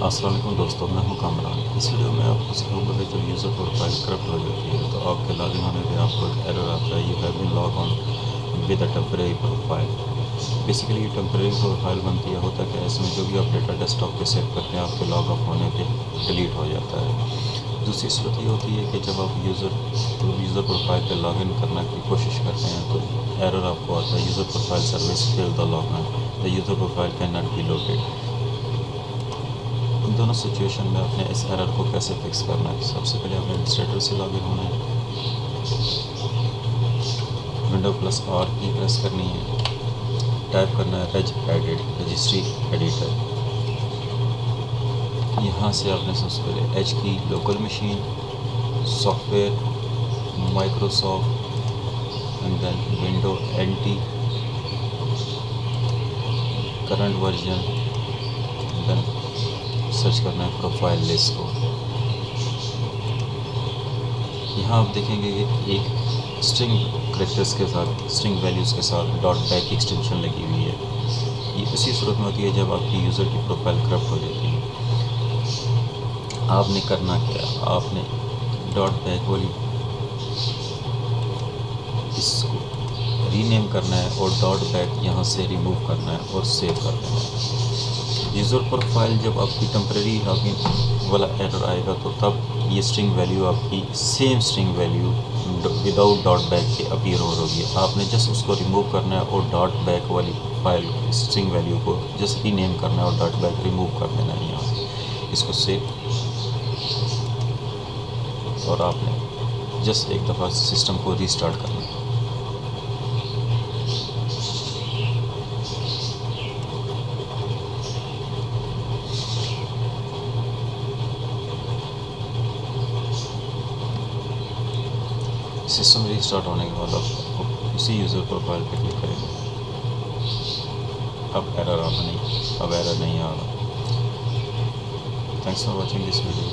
अस्सलाम वालेकुम दोस्तों, मैं हूं कामरान। इस वीडियो में आपको सिखाऊंगा कि जब यूज़र प्रोफाइल करप्ट हो जाती है तो आपके लॉगिन होने पे आपको एक एरर आता है, you have been log on with a temporary profile. Basically ये टेम्परेरी प्रोफाइल बनती है, होता क्या है इसमें जो भी आप डेटा डेस्कटॉप पे सेव करते हैं आपके लॉग ऑफ होने पे डिलीट हो जाता है। दूसरी सूरत ये होती है कि जब आप यूज़र प्रोफाइल पे लॉगिन करने की कोशिश करते हैं तो एरर आपको आता है, user profile service fail the login, the user profile can not be loaded. इन दोनों सिचुएशन में आपने इस एरर को कैसे फिक्स करना है। सबसे पहले आपने एडमिनिस्ट्रेटर से लॉगिन होना है, Windows+R की प्रेस करनी है, टाइप करना है रजिस्ट्री एडिटर। यहाँ से आपने सबसे पहले H key local machine, software, Microsoft and then window NT, current version, then search करना है प्रोफाइल लिस्ट को। यहाँ आप देखेंगे कि एक स्ट्रिंग करेक्टर्स के साथ, स्ट्रिंग वैल्यूज़ के साथ .back की एक्सटेंशन लगी हुई है। ये उसी सूरत में होती है जब आपकी यूज़र की प्रोफाइल करप्ट हो जाती है। आपने करना क्या, आपने .back वाली इसको रीनेम करना है और .back यहाँ से रिमूव करना है और सेव कर देना है। यूज़र प्रोफाइल जब आपकी टेम्परेरी लॉगिन वाला एरर आएगा तो तब ये स्ट्रिंग वैल्यू आपकी same string value without .back के अपीयर हो रही है। आपने जस्ट उसको रिमूव करना है और .back वाली फाइल स्ट्रिंग वैल्यू को जस्ट रीनेम करना है और .back रिमूव कर देना है यहाँ से। इसको सेव और आपने जस्ट एक दफ़ा सिस्टम को रीस्टार्ट करना है। सिस्टम रीस्टार्ट होने के बाद आप उसी यूज़र प्रोफाइल पे क्लिक करेंगे। अब एरर नहीं आ रहा। Thanks for watching this video.